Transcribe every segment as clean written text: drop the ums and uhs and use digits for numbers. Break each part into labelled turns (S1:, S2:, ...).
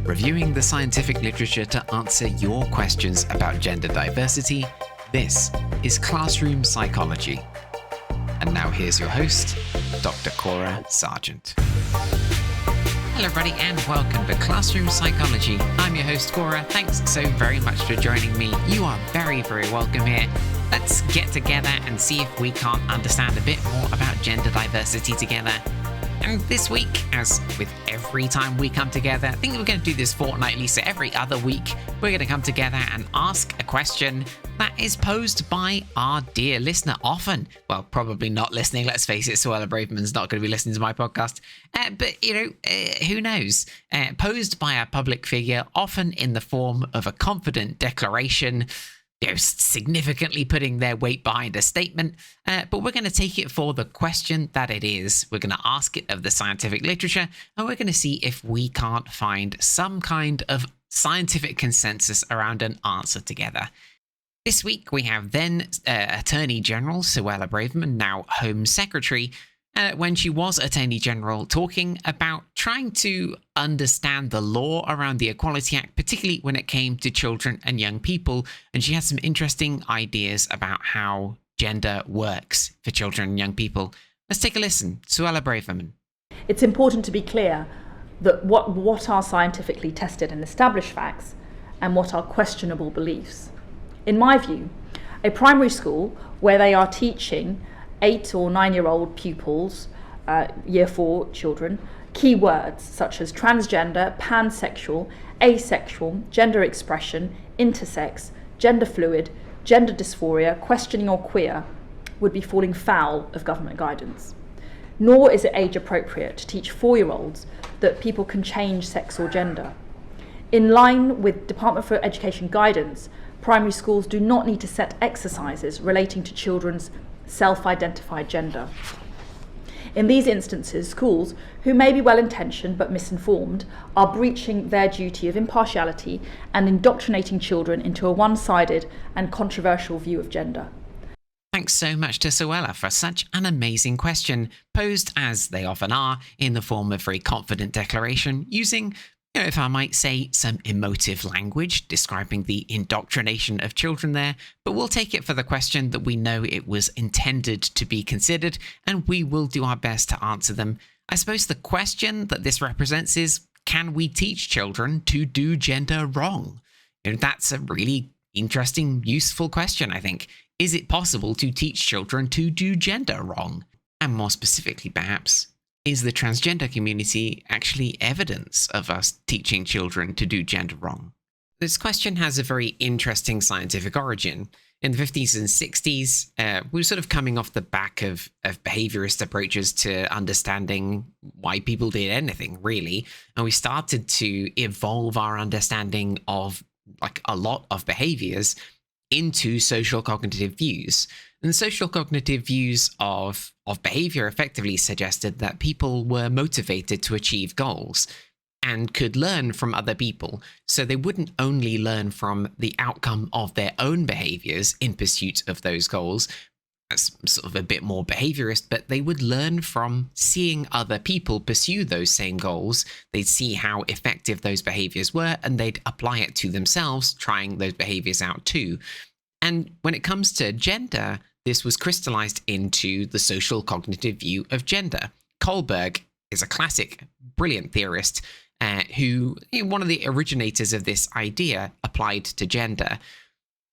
S1: Reviewing the scientific literature to answer your questions about gender diversity, this is Classroom Psychology. And now here's your host, Dr. Cora Sargent. Hello everybody and welcome to Classroom Psychology. I'm your host Cora. Thanks so very much for joining me. You are very, very welcome here. Let's get together and see if we can't understand a bit more about gender diversity together. And this week, as with every time we come together, I think we're going to do this fortnightly, so every other week we're going to come together and ask a question that is posed by our dear listener often. Well, probably not listening, let's face it, Suella Braverman's not going to be listening to my podcast. But, who knows? Posed by a public figure, often in the form of a confident declaration, significantly putting their weight behind a statement, but we're going to take it for the question that it is. We're going to ask it of the scientific literature, and we're going to see if we can't find some kind of scientific consensus around an answer together. This week, we have then Attorney General Suella Braverman, now Home Secretary, when she was Attorney General, talking about trying to understand the law around the Equality Act, particularly when it came to children and young people. And she had some interesting ideas about how gender works for children and young people. Let's take a listen. Suella Braverman.
S2: It's important to be clear that what are scientifically tested and established facts and what are questionable beliefs. In my view, a primary school where they are teaching 8 or 9-year-old pupils, year 4 children, key words such as transgender, pansexual, asexual, gender expression, intersex, gender fluid, gender dysphoria, questioning or queer, would be falling foul of government guidance. Nor is it age appropriate to teach 4-year-olds that people can change sex or gender. In line with Department for Education guidance, primary schools do not need to set exercises relating to children's self-identified gender. In these instances, schools, who may be well-intentioned but misinformed, are breaching their duty of impartiality and indoctrinating children into a one-sided and controversial view of gender.
S1: Thanks so much to Suella for such an amazing question, posed as they often are, in the form of very confident declaration, using, if I might say, some emotive language describing the indoctrination of children there, but we'll take it for the question that we know it was intended to be considered, and we will do our best to answer them. I suppose the question that this represents is, can we teach children to do gender wrong? That's a really interesting, useful question, I think. Is it possible to teach children to do gender wrong? And more specifically, perhaps, is the transgender community actually evidence of us teaching children to do gender wrong? This question has a very interesting scientific origin. In the 50s and 60s, we were sort of coming off the back of behaviorist approaches to understanding why people did anything, really. And we started to evolve our understanding of a lot of behaviors into social cognitive views. And the social cognitive views of behavior effectively suggested that people were motivated to achieve goals and could learn from other people. So they wouldn't only learn from the outcome of their own behaviors in pursuit of those goals. That's sort of a bit more behaviorist, but they would learn from seeing other people pursue those same goals. They'd see how effective those behaviors were, and they'd apply it to themselves, trying those behaviors out too. And when it comes to gender, this was crystallized into the social cognitive view of gender. Kohlberg is a classic, brilliant theorist who, one of the originators of this idea, applied to gender.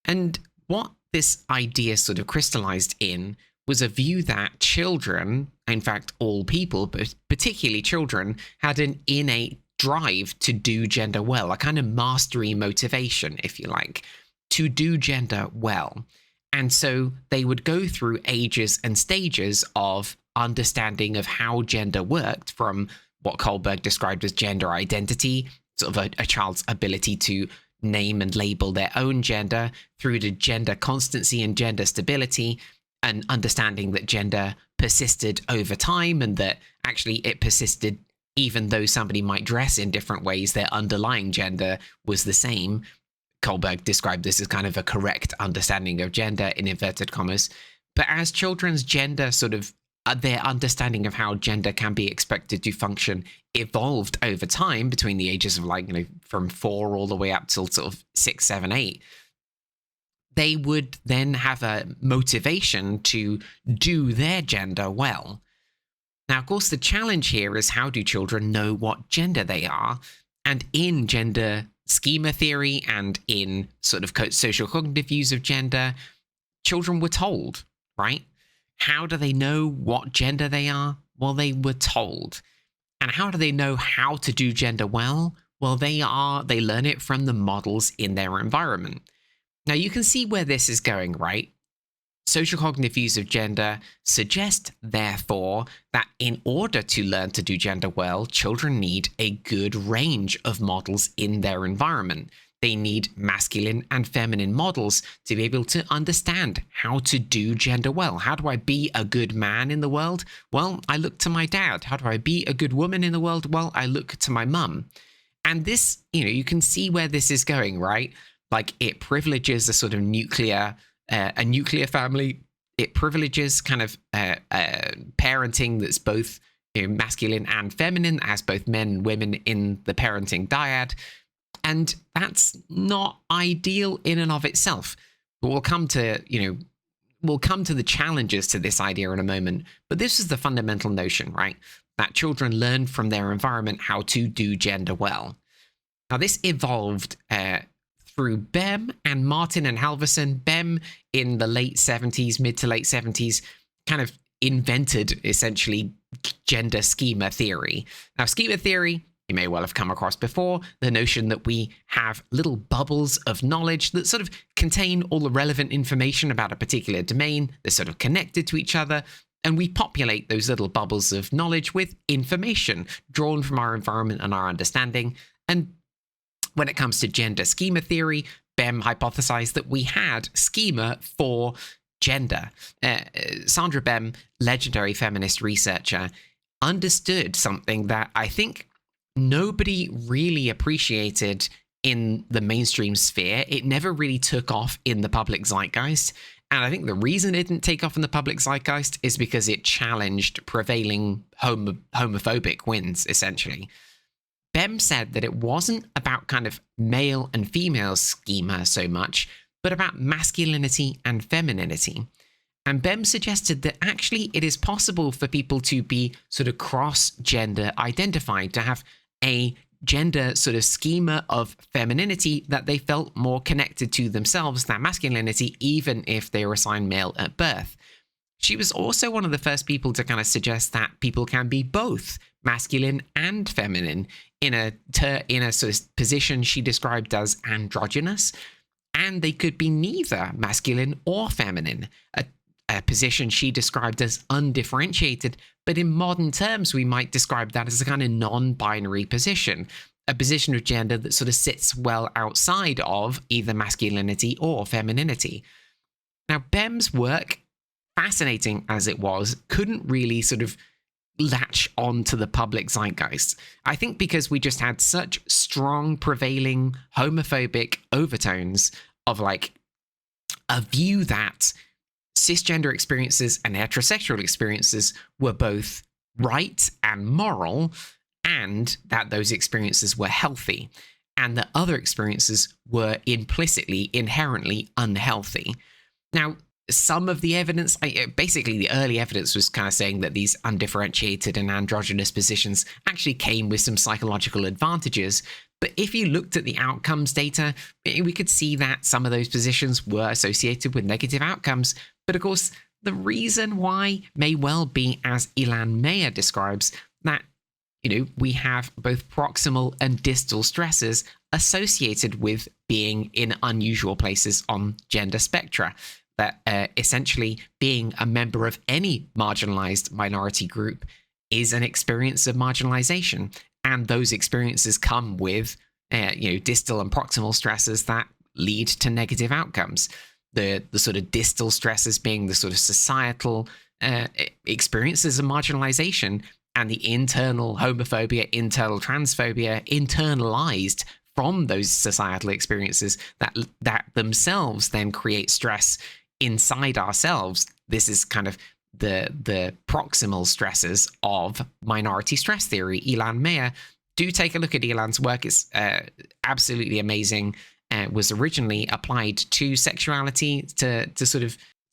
S1: And what this idea sort of crystallized in was a view that children, in fact all people, but particularly children, had an innate drive to do gender well, a kind of mastery motivation, if you like, to do gender well. And so they would go through ages and stages of understanding of how gender worked, from what Kohlberg described as gender identity, sort of a child's ability to name and label their own gender, through to gender constancy and gender stability, and understanding that gender persisted over time and that actually it persisted even though somebody might dress in different ways, their underlying gender was the same. Kohlberg described this as kind of a correct understanding of gender in inverted commas. But as children's gender sort of their understanding of how gender can be expected to function evolved over time between the ages of from 4 all the way up till sort of 6, 7, 8. They would then have a motivation to do their gender well. Now, of course, the challenge here is, how do children know what gender they are? And in gender schema theory and in sort of social cognitive views of gender, children were told, right? How do they know what gender they are? Well, they were told. And how do they know how to do gender well? Well, they learn it from the models in their environment. Now, you can see where this is going, right? Social cognitive views of gender suggest, therefore, that in order to learn to do gender well, children need a good range of models in their environment. They need masculine and feminine models to be able to understand how to do gender well. How do I be a good man in the world? Well, I look to my dad. How do I be a good woman in the world? Well, I look to my mum. And this, you can see where this is going, right? Like, it privileges a sort of nuclear family. It privileges kind of parenting that's both masculine and feminine, as both men and women in the parenting dyad. And that's not ideal in and of itself. But we'll come to the challenges to this idea in a moment. But this is the fundamental notion, right? That children learn from their environment how to do gender well. Now, this evolved through Bem and Martin and Halverson. Bem in the mid to late 70s, kind of invented essentially gender schema theory. Now, schema theory, you may well have come across before, the notion that we have little bubbles of knowledge that sort of contain all the relevant information about a particular domain. They're sort of connected to each other, and we populate those little bubbles of knowledge with information drawn from our environment and our understanding. And when it comes to gender schema theory, Bem hypothesized that we had schema for gender. Sandra Bem, legendary feminist researcher, understood something that I think nobody really appreciated in the mainstream sphere. It never really took off in the public zeitgeist. And I think the reason it didn't take off in the public zeitgeist is because it challenged prevailing homophobic winds, essentially. Bem said that it wasn't about kind of male and female schema so much, but about masculinity and femininity. And Bem suggested that actually it is possible for people to be sort of cross-gender identified, to have a gender sort of schema of femininity that they felt more connected to themselves than masculinity, even if they were assigned male at birth. She was also one of the first people to kind of suggest that people can be both masculine and feminine in a sort of position she described as androgynous, and they could be neither masculine or feminine, a position she described as undifferentiated, but in modern terms we might describe that as a kind of non-binary position, a position of gender that sort of sits well outside of either masculinity or femininity. Now, Bem's work, fascinating as it was, couldn't really sort of latch on to the public zeitgeist. I think because we just had such strong prevailing homophobic overtones of like a view that cisgender experiences and heterosexual experiences were both right and moral, and that those experiences were healthy, and that other experiences were implicitly, inherently unhealthy. Now, some of the evidence, basically the early evidence was kind of saying that these undifferentiated and androgynous positions actually came with some psychological advantages. But if you looked at the outcomes data, we could see that some of those positions were associated with negative outcomes. But of course, the reason why may well be, as Ilan Meyer describes, that we have both proximal and distal stresses associated with being in unusual places on gender spectra. That essentially being a member of any marginalized minority group is an experience of marginalization. And those experiences come with, distal and proximal stresses that lead to negative outcomes. The sort of distal stresses being the sort of societal experiences of marginalization, and the internal homophobia, internal transphobia, internalized from those societal experiences that themselves then create stress inside ourselves. This is kind of the proximal stresses of minority stress theory. Ilan Meyer, do take a look at Ilan's work. It's absolutely amazing. Was originally applied to sexuality, to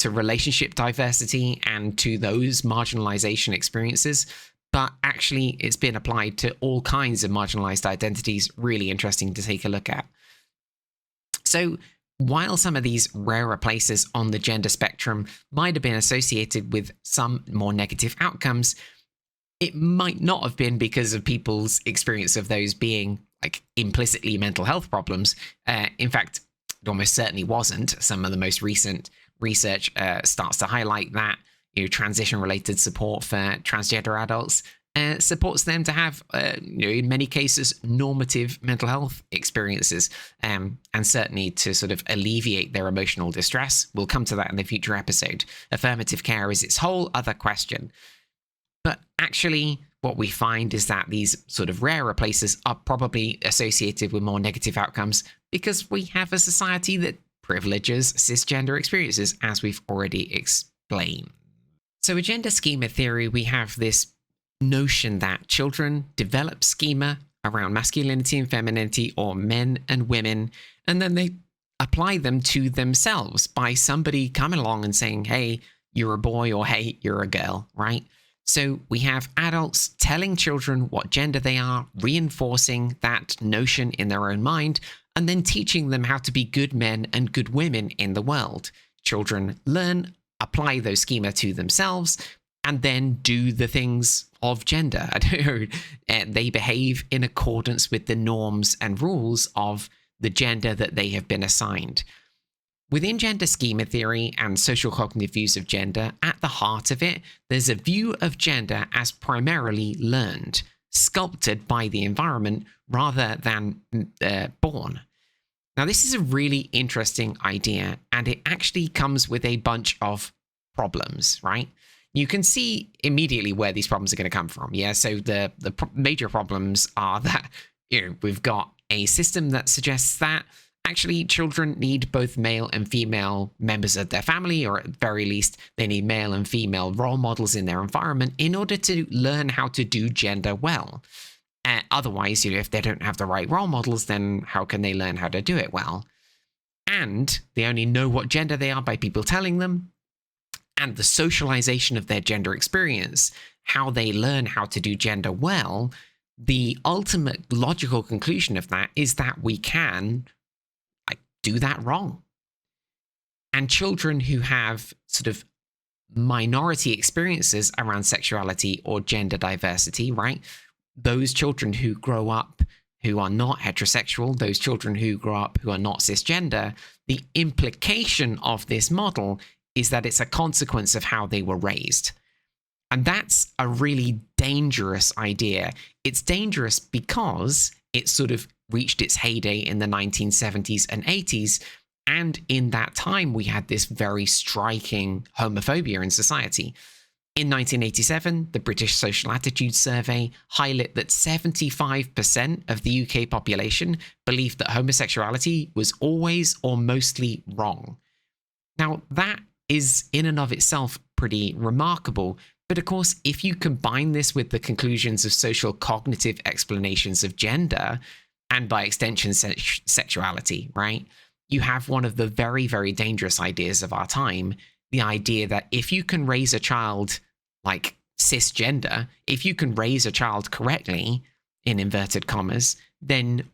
S1: relationship diversity, and to those marginalization experiences. But actually, it's been applied to all kinds of marginalized identities. Really interesting to take a look at. So while some of these rarer places on the gender spectrum might have been associated with some more negative outcomes, it might not have been because of people's experience of those being like implicitly mental health problems. In fact, it almost certainly wasn't. Some of the most recent research starts to highlight that transition-related support for transgender adults supports them to have, in many cases, normative mental health experiences, and certainly to sort of alleviate their emotional distress. We'll come to that in a future episode. Affirmative care is its whole other question. But actually, what we find is that these sort of rarer places are probably associated with more negative outcomes because we have a society that privileges cisgender experiences, as we've already explained. So in gender schema theory, we have this notion that children develop schema around masculinity and femininity, or men and women, and then they apply them to themselves by somebody coming along and saying, hey, you're a boy, or hey, you're a girl, right? So we have adults telling children what gender they are, reinforcing that notion in their own mind, and then teaching them how to be good men and good women in the world. Children learn, apply those schema to themselves, and then do the things of gender. They behave in accordance with the norms and rules of the gender that they have been assigned. Within gender schema theory and social cognitive views of gender, at the heart of it, there's a view of gender as primarily learned, sculpted by the environment rather than born. Now, this is a really interesting idea, and it actually comes with a bunch of problems, right? You can see immediately where these problems are going to come from. Yeah, so the major problems are that we've got a system that suggests that actually children need both male and female members of their family, or at the very least, they need male and female role models in their environment in order to learn how to do gender well. Otherwise, if they don't have the right role models, then how can they learn how to do it well? And they only know what gender they are by people telling them. And the socialization of their gender experience, how they learn how to do gender well, the ultimate logical conclusion of that is that we can do that wrong. And children who have sort of minority experiences around sexuality or gender diversity, right? Those children who grow up who are not heterosexual, those children who grow up who are not cisgender, the implication of this model is that it's a consequence of how they were raised. And that's a really dangerous idea. It's dangerous because it sort of reached its heyday in the 1970s and 80s. And in that time, we had this very striking homophobia in society. In 1987, the British Social Attitudes Survey highlighted that 75% of the UK population believed that homosexuality was always or mostly wrong. Now, that is in and of itself pretty remarkable. But of course, if you combine this with the conclusions of social cognitive explanations of gender, and by extension, sexuality, right? You have one of the very, very dangerous ideas of our time, the idea that if you can raise a child like cisgender, if you can raise a child correctly, in inverted commas, then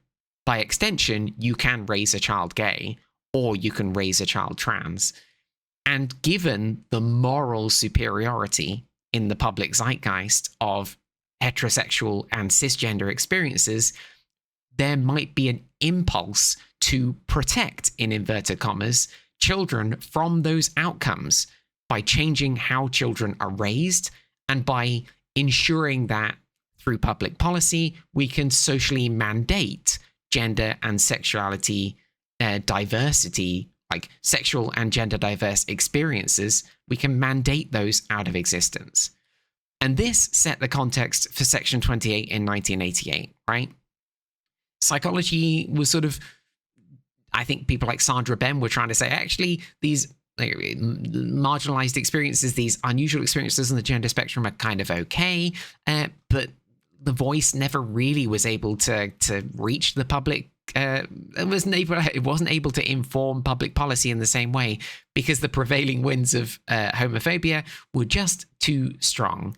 S1: by extension, you can raise a child gay, or you can raise a child trans. And given the moral superiority in the public zeitgeist of heterosexual and cisgender experiences, there might be an impulse to protect, in inverted commas, children from those outcomes by changing how children are raised and by ensuring that through public policy, we can socially mandate gender and sexuality diversity, like sexual and gender diverse experiences. We can mandate those out of existence. And this set the context for Section 28 in 1988, right? Psychology was sort of, I think people like Sandra Ben were trying to say, actually, these marginalized experiences, these unusual experiences on the gender spectrum are kind of okay, but the voice never really was able to reach the public. It wasn't able to inform public policy in the same way because the prevailing winds of homophobia were just too strong.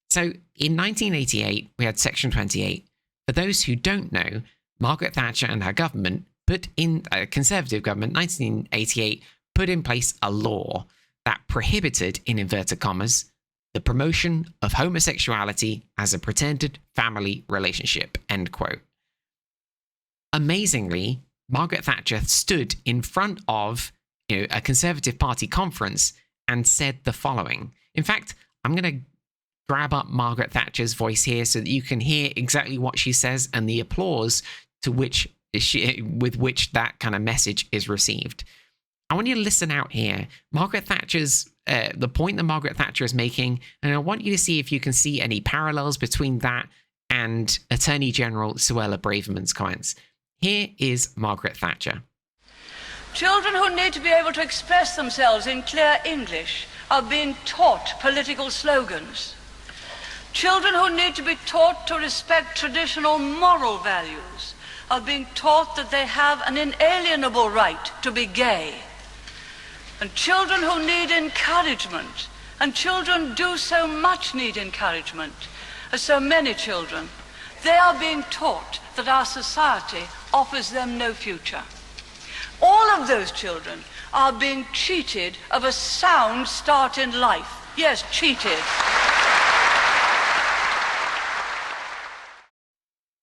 S1: So in 1988, we had Section 28. For those who don't know, Margaret Thatcher and her government a Conservative government, 1988, put in place a law that prohibited, in inverted commas, the promotion of homosexuality as a pretended family relationship, end quote. Amazingly, Margaret Thatcher stood in front of a Conservative Party conference and said the following. In fact, I'm going to grab up Margaret Thatcher's voice here so that you can hear exactly what she says and the applause with which that kind of message is received. I want you to listen out here. Margaret Thatcher's, the point that Margaret Thatcher is making, and I want you to see if you can see any parallels between that and Attorney General Suella Braverman's comments. Here is Margaret Thatcher.
S3: Children who need to be able to express themselves in clear English are being taught political slogans. Children who need to be taught to respect traditional moral values are being taught that they have an inalienable right to be gay. And children who need encouragement, and children do so much need encouragement, as so many children, they are being taught that our society offers them no future. All of those children are being cheated of a sound start in life. Yes, cheated.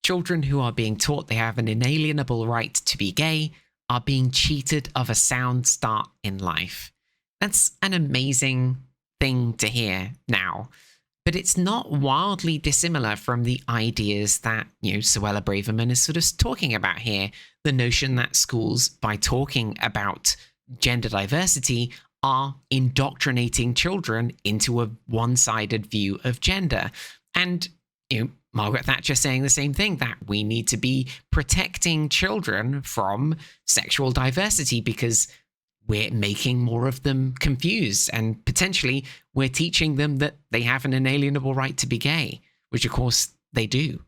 S1: Children who are being taught they have an inalienable right to be gay are being cheated of a sound start in life. That's an amazing thing to hear now. But it's not wildly dissimilar from the ideas that, Suella Braverman is sort of talking about here. The notion that schools, by talking about gender diversity, are indoctrinating children into a one-sided view of gender. And, Margaret Thatcher saying the same thing, that we need to be protecting children from sexual diversity because we're making more of them confused, and potentially we're teaching them that they have an inalienable right to be gay, which of course they do.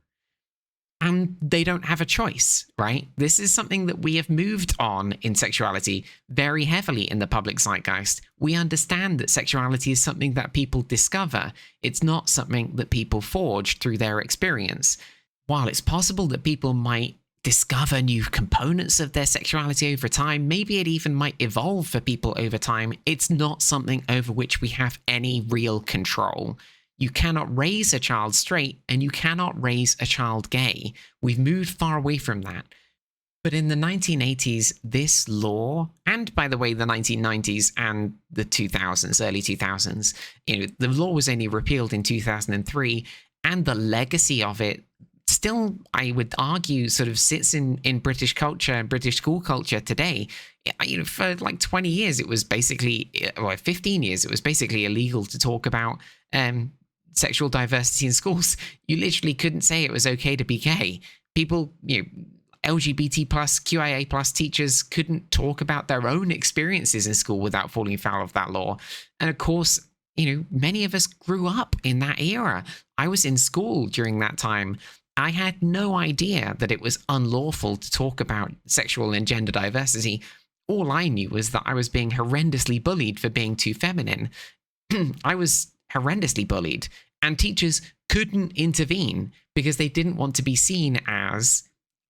S1: And they don't have a choice, right? This is something that we have moved on in sexuality very heavily in the public zeitgeist. We understand that sexuality is something that people discover. It's not something that people forge through their experience. While it's possible that people might discover new components of their sexuality over time, maybe it even might evolve for people over time, it's not something over which we have any real control. You cannot raise a child straight and you cannot raise a child gay. We've moved far away from that. But in the 1980s, this law, and by the way, the 1990s and the 2000s, early 2000s, the law was only repealed in 2003, and the legacy of it still, I would argue, sort of sits in British culture and British school culture today. For like 20 years, it was basically, 15 years, it was basically illegal to talk about sexual diversity in schools. You literally couldn't say it was okay to be gay. People, LGBT plus, QIA plus teachers couldn't talk about their own experiences in school without falling foul of that law. And of course, many of us grew up in that era. I was in school during that time. I had no idea that it was unlawful to talk about sexual and gender diversity. All I knew was that I was being horrendously bullied for being too feminine. I was horrendously bullied, and teachers couldn't intervene because they didn't want to be seen as,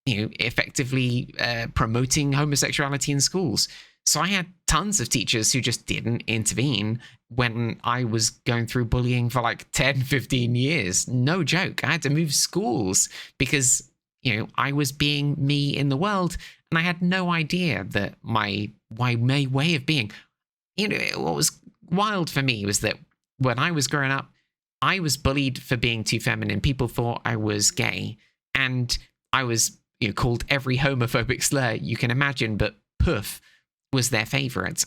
S1: effectively promoting homosexuality in schools. So I had tons of teachers who just didn't intervene when I was going through bullying for like 10, 15 years. No joke. I had to move schools because, I was being me in the world, and I had no idea that my way of being, what was wild for me was that when I was growing up, I was bullied for being too feminine. People thought I was gay, and I was called every homophobic slur you can imagine, but poof was their favorite.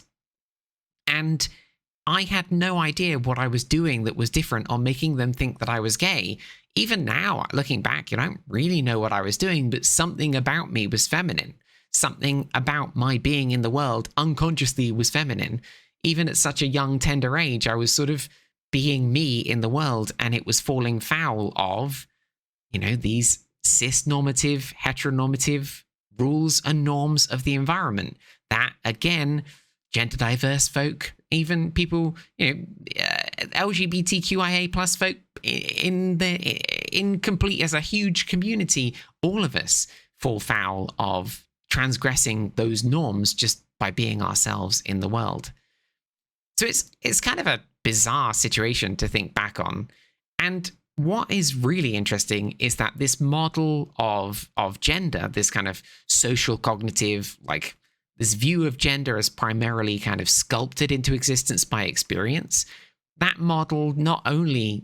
S1: And I had no idea what I was doing that was different or making them think that I was gay. Even now, looking back, I don't really know what I was doing, but something about me was feminine. Something about my being in the world unconsciously was feminine. even at such a young, tender age, I was sort of being me in the world, and it was falling foul of, these cis-normative, heteronormative rules and norms of the environment that, again, gender diverse folk, even people, LGBTQIA plus folk in complete as a huge community, all of us fall foul of transgressing those norms just by being ourselves in the world. So it's kind of a bizarre situation to think back on. And what is really interesting is that this model of gender, this kind of social cognitive, like this view of gender as primarily kind of sculpted into existence by experience, that model not only,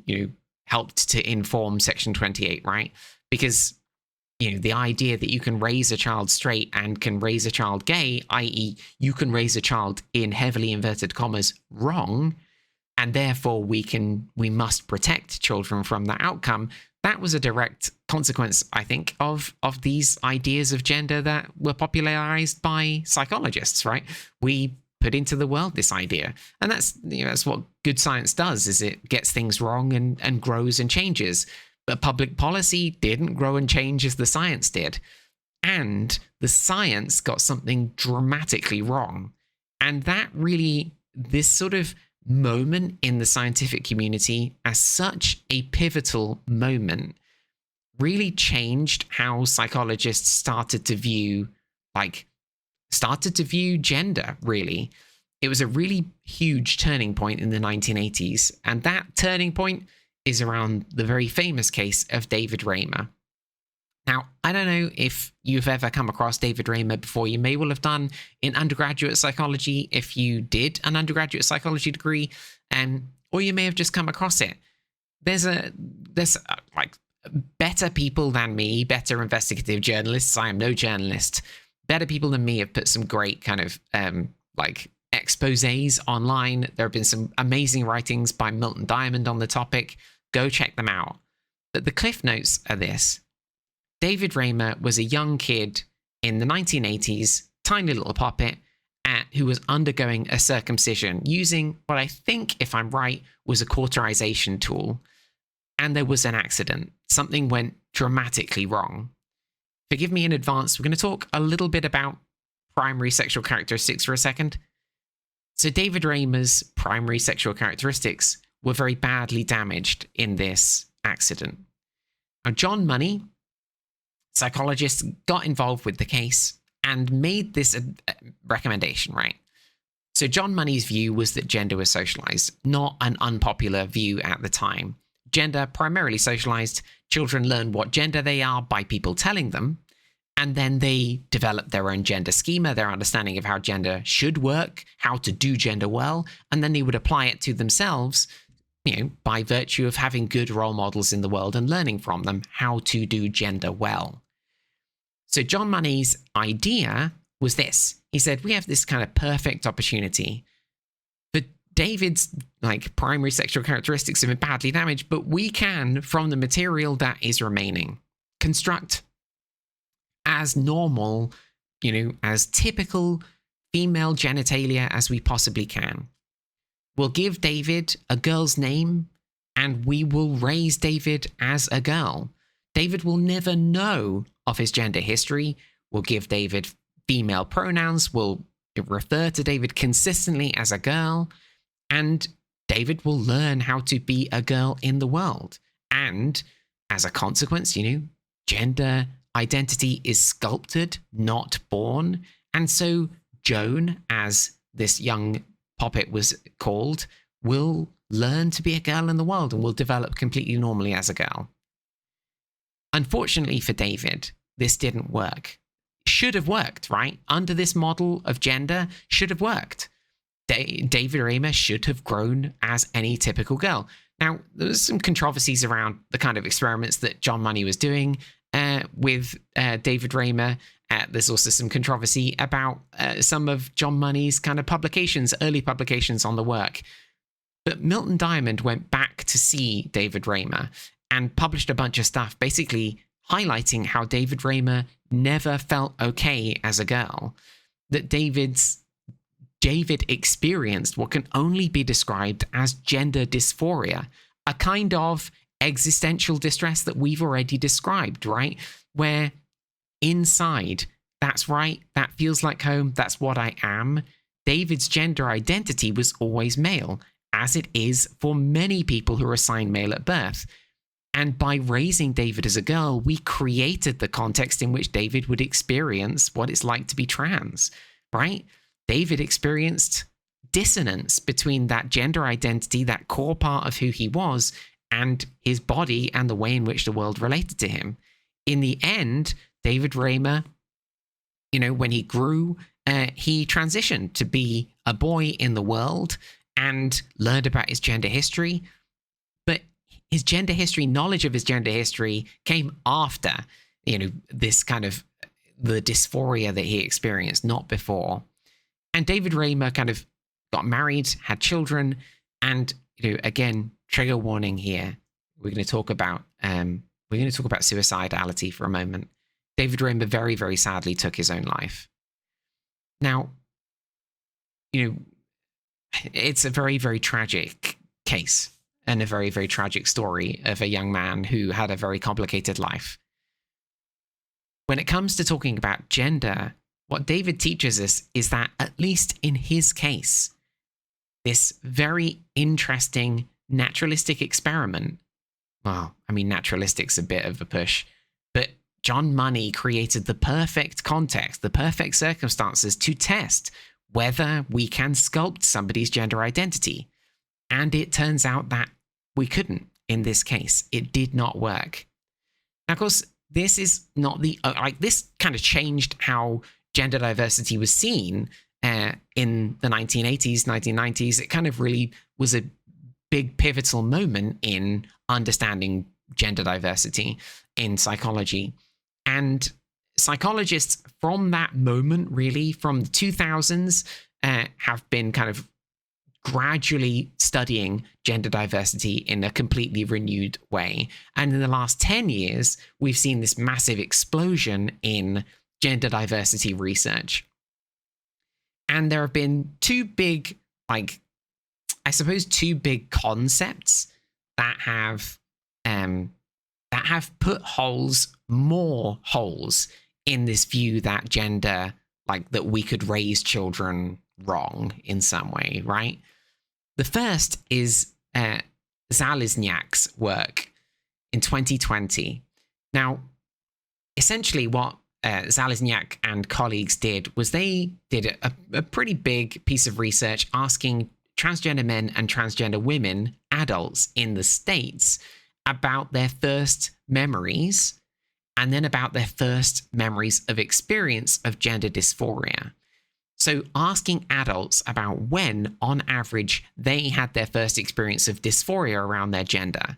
S1: helped to inform Section 28, right? Because, the idea that you can raise a child straight and can raise a child gay, i.e. you can raise a child in heavily inverted commas wrong, and therefore we must protect children from that outcome. That was a direct consequence, I think, of these ideas of gender that were popularized by psychologists, right? We put into the world this idea. And that's what good science does, is it gets things wrong and grows and changes. But public policy didn't grow and change as the science did. And the science got something dramatically wrong. And that really, this sort of moment in the scientific community as such a pivotal moment really changed how psychologists started to view gender, really. It was a really huge turning point in the 1980s. And that turning point is around the very famous case of David Raymer. Now, I don't know if you've ever come across David Raymer before. You may well have done in undergraduate psychology if you did an undergraduate psychology degree, or you may have just come across it. There's better people than me, better investigative journalists. I am no journalist. Better people than me have put some great kind of exposés online. There have been some amazing writings by Milton Diamond on the topic. Go check them out. But the cliff notes are this. David Raymer was a young kid in the 1980s, tiny little poppet, who was undergoing a circumcision using what I think, if I'm right, was a cauterization tool. And there was an accident. Something went dramatically wrong. Forgive me in advance, we're going to talk a little bit about primary sexual characteristics for a second. So David Raymer's primary sexual characteristics were very badly damaged in this accident. Now, John Money, psychologist, got involved with the case and made this recommendation, right? So John Money's view was that gender was socialized, not an unpopular view at the time. Gender primarily socialized. Children learn what gender they are by people telling them, and then they develop their own gender schema, their understanding of how gender should work, how to do gender well, and then they would apply it to themselves, by virtue of having good role models in the world and learning from them how to do gender well. So John Money's idea was this. He said, we have this kind of perfect opportunity. For David's primary sexual characteristics have been badly damaged, but we can, from the material that is remaining, construct as normal, as typical female genitalia as we possibly can. We'll give David a girl's name, and we will raise David as a girl. David will never know of his gender history. We'll give David female pronouns. We'll refer to David consistently as a girl. And David will learn how to be a girl in the world. And as a consequence, gender identity is sculpted, not born. And so Joan, as this young poppet was called, will learn to be a girl in the world and will develop completely normally as a girl. Unfortunately for David, this didn't work. Should have worked, right? Under this model of gender, should have worked. David Raymer should have grown as any typical girl. Now, there was some controversies around the kind of experiments that John Money was doing with David Raymer. There's also some controversy about some of John Money's kind of publications, early publications on the work. But Milton Diamond went back to see David Raymer and published a bunch of stuff basically highlighting how David Raymer never felt okay as a girl, that David's David experienced what can only be described as gender dysphoria, a kind of existential distress that we've already described, right? Where inside, that's right, that feels like home, that's what I am. David's gender identity was always male, as it is for many people who are assigned male at birth. And by raising David as a girl, we created the context in which David would experience what it's like to be trans, right? David experienced dissonance between that gender identity, that core part of who he was, and his body and the way in which the world related to him. In the end, David Raymer, when he grew, he transitioned to be a boy in the world and learned about his gender history. But his gender history, knowledge of his gender history came after, this kind of the dysphoria that he experienced, not before. And David Raymer kind of got married, had children, and, again, trigger warning here. We're going to talk about suicidality for a moment. David Raymer very, very sadly took his own life. Now, it's a very, very tragic case and a very, very tragic story of a young man who had a very complicated life. When it comes to talking about gender, what David teaches us is that, at least in his case, this very interesting naturalistic experiment, naturalistic's a bit of a push, but John Money created the perfect context, the perfect circumstances to test whether we can sculpt somebody's gender identity. And it turns out that we couldn't in this case. It did not work. Now, of course, this is not this kind of changed how gender diversity was seen in the 1980s, 1990s. It kind of really was a big pivotal moment in understanding gender diversity in psychology. And psychologists from that moment, really, from the 2000s, have been kind of gradually studying gender diversity in a completely renewed way. And in the last 10 years, we've seen this massive explosion in gender diversity research. And there have been two big concepts that have put more holes in this view that gender, that we could raise children wrong in some way, right? The first is Zalesniak's work in 2020. Now, essentially what Zalesniak and colleagues did was they did a pretty big piece of research asking transgender men and transgender women, adults in the States, about their first memories, and then about their first memories of experience of gender dysphoria. So asking adults about when, on average, they had their first experience of dysphoria around their gender.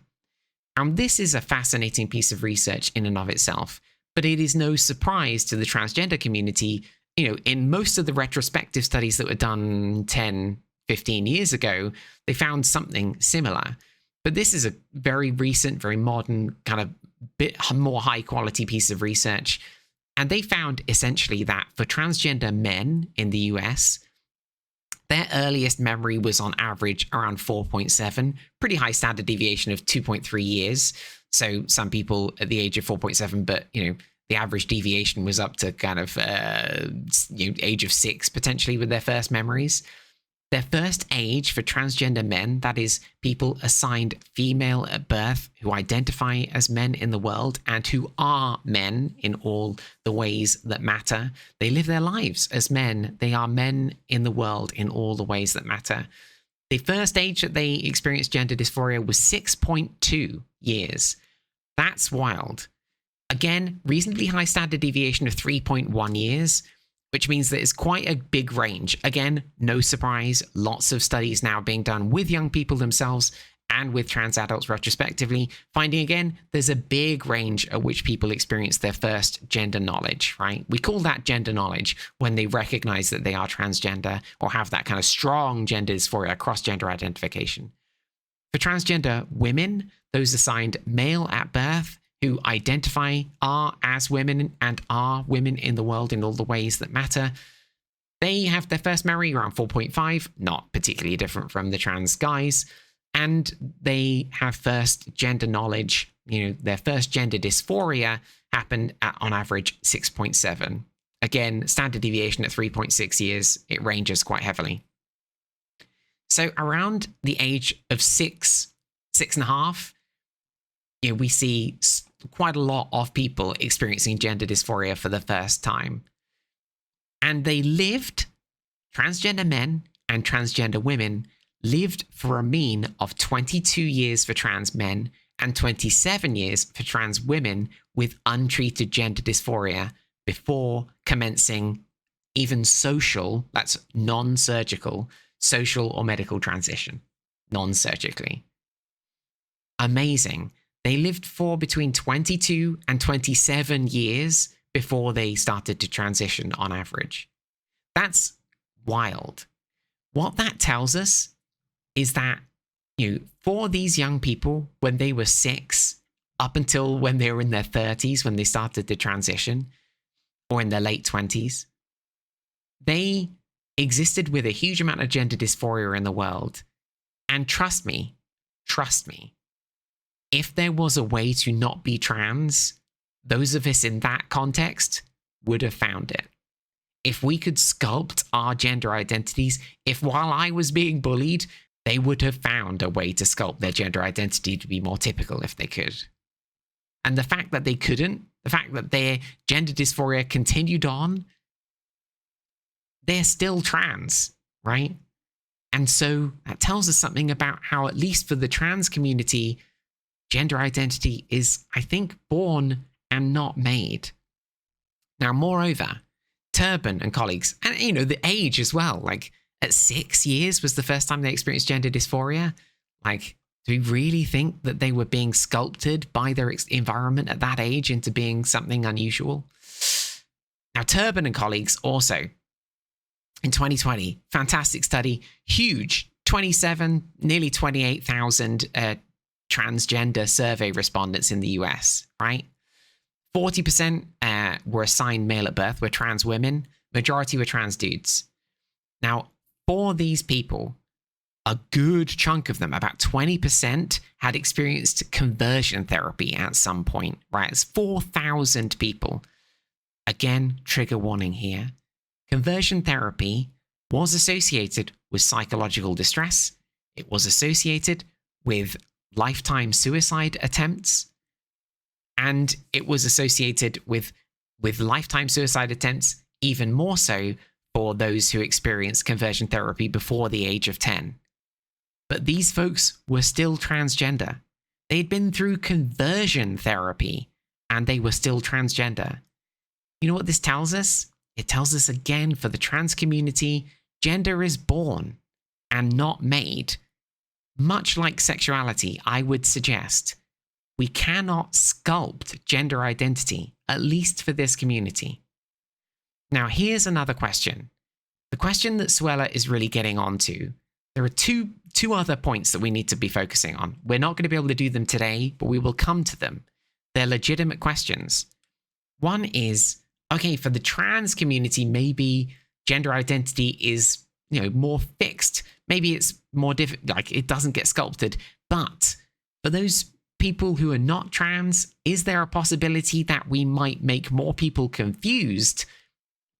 S1: And this is a fascinating piece of research in and of itself, but it is no surprise to the transgender community. In most of the retrospective studies that were done 10, 15 years ago, they found something similar. But this is a very recent, very modern, kind of bit more high quality piece of research. And they found essentially that for transgender men in the US, their earliest memory was on average around 4.7, pretty high standard deviation of 2.3 years. So some people at the age of 4.7, but, the average deviation was up to kind of age of 6 potentially with their first memories. Their first age for transgender men, that is, people assigned female at birth who identify as men in the world and who are men in all the ways that matter. They live their lives as men. They are men in the world in all the ways that matter. The first age that they experienced gender dysphoria was 6.2 years. That's wild. Again, reasonably high standard deviation of 3.1 years. Which means that it's quite a big range. Again, no surprise, lots of studies now being done with young people themselves and with trans adults retrospectively, finding again, there's a big range at which people experience their first gender knowledge, right? We call that gender knowledge when they recognize that they are transgender or have that kind of strong gender dysphoria, cross-gender identification. For transgender women, those assigned male at birth, who identify as women and are women in the world in all the ways that matter, They have their first memory around 4.5, not particularly different from the trans guys. And they have first gender knowledge, their first gender dysphoria happened at, on average, 6.7. Again, standard deviation at 3.6 years, it ranges quite heavily. So around the age of 6.5, we see quite a lot of people experiencing gender dysphoria for the first time. And they lived, transgender men and transgender women lived for a mean of 22 years for trans men and 27 years for trans women with untreated gender dysphoria before commencing even social, that's non-surgical, social or medical transition, non-surgically. Amazing. They lived for between 22 and 27 years before they started to transition on average. That's wild. What that tells us is that, for these young people, when they were 6, up until when they were in their 30s, when they started to transition, or in their late 20s, they existed with a huge amount of gender dysphoria in the world. And trust me, if there was a way to not be trans, those of us in that context would have found it. If we could sculpt our gender identities, if while I was being bullied, they would have found a way to sculpt their gender identity to be more typical if they could. And the fact that they couldn't, the fact that their gender dysphoria continued on, they're still trans, right? And so that tells us something about how, at least for the trans community, gender identity is, I think, born and not made. Now, moreover, Turban and colleagues, and the age as well, like at 6 years was the first time they experienced gender dysphoria. Like, do we really think that they were being sculpted by their environment at that age into being something unusual? Now, Turban and colleagues also, in 2020, fantastic study, huge, 27, nearly 28,000 transgender survey respondents in the US, right? 40% were assigned male at birth, were trans women, majority were trans dudes. Now, for these people, a good chunk of them, about 20%, had experienced conversion therapy at some point, right? It's 4,000 people. Again, trigger warning here. Conversion therapy was associated with psychological distress. It was associated with lifetime suicide attempts. And it was associated with lifetime suicide attempts, even more so for those who experienced conversion therapy before the age of 10. But these folks were still transgender. They'd been through conversion therapy and they were still transgender. You know what this tells us? It tells us again, for the trans community, gender is born and not made. Much like sexuality, I would suggest we cannot sculpt gender identity, at least for this community. Now, here's another question. The question that Suella is really getting onto. There are two other points that we need to be focusing on. We're not going to be able to do them today, but we will come to them. They're legitimate questions. One is, okay, for the trans community, maybe gender identity is, more fixed. Maybe it's more like it doesn't get sculpted. But for those people who are not trans, is there a possibility that we might make more people confused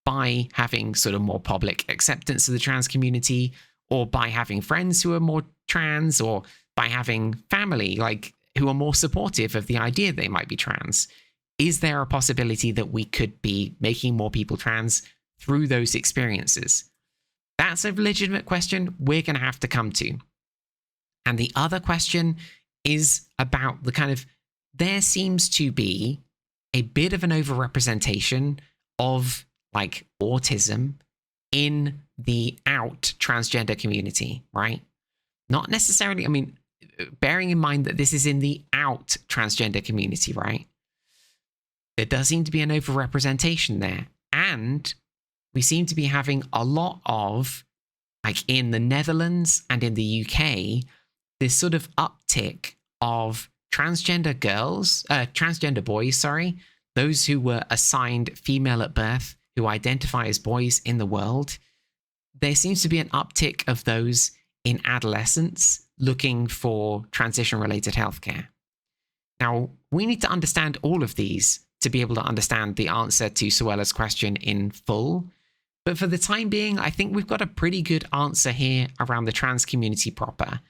S1: by having sort of more public acceptance of the trans community, or by having friends who are more trans, or by having family who are more supportive of the idea they might be trans? Is there a possibility that we could be making more people trans through those experiences? That's a legitimate question we're going to have to come to. And the other question is about the kind of, there seems to be a bit of an overrepresentation of autism in the out transgender community, right? Not necessarily, bearing in mind that this is in the out transgender community, right? There does seem to be an overrepresentation there. And we seem to be having a lot of, in the Netherlands and in the UK, this sort of uptick of transgender boys, those who were assigned female at birth, who identify as boys in the world, there seems to be an uptick of those in adolescence looking for transition-related healthcare. Now, we need to understand all of these to be able to understand the answer to Suella's question in full. But for the time being, I think we've got a pretty good answer here around the trans community proper.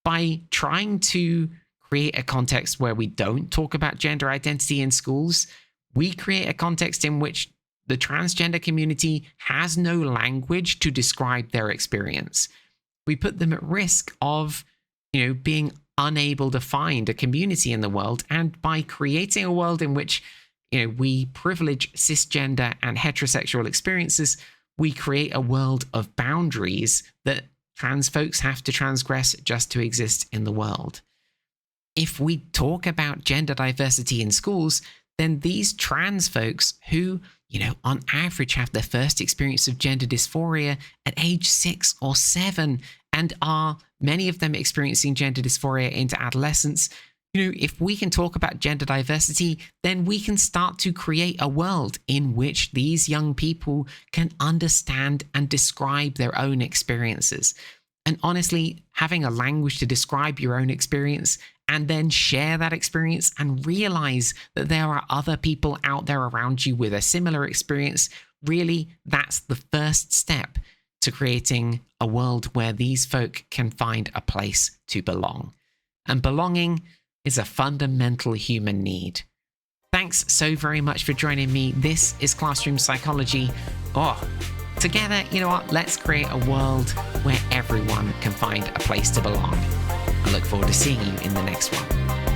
S1: By trying to create a context where we don't talk about gender identity in schools, we create a context in which the transgender community has no language to describe their experience. We put them at risk of, being unable to find a community in the world, and by creating a world in which we privilege cisgender and heterosexual experiences, we create a world of boundaries that trans folks have to transgress just to exist in the world. If we talk about gender diversity in schools, then these trans folks who, on average have their first experience of gender dysphoria at age 6 or 7, and are many of them experiencing gender dysphoria into adolescence, if we can talk about gender diversity, then we can start to create a world in which these young people can understand and describe their own experiences. And honestly, having a language to describe your own experience and then share that experience and realize that there are other people out there around you with a similar experience, really, that's the first step to creating a world where these folk can find a place to belong. And belonging is a fundamental human need. Thanks so very much for joining me. This is Classroom Psychology. Together, let's create a world where everyone can find a place to belong. I look forward to seeing you in the next one.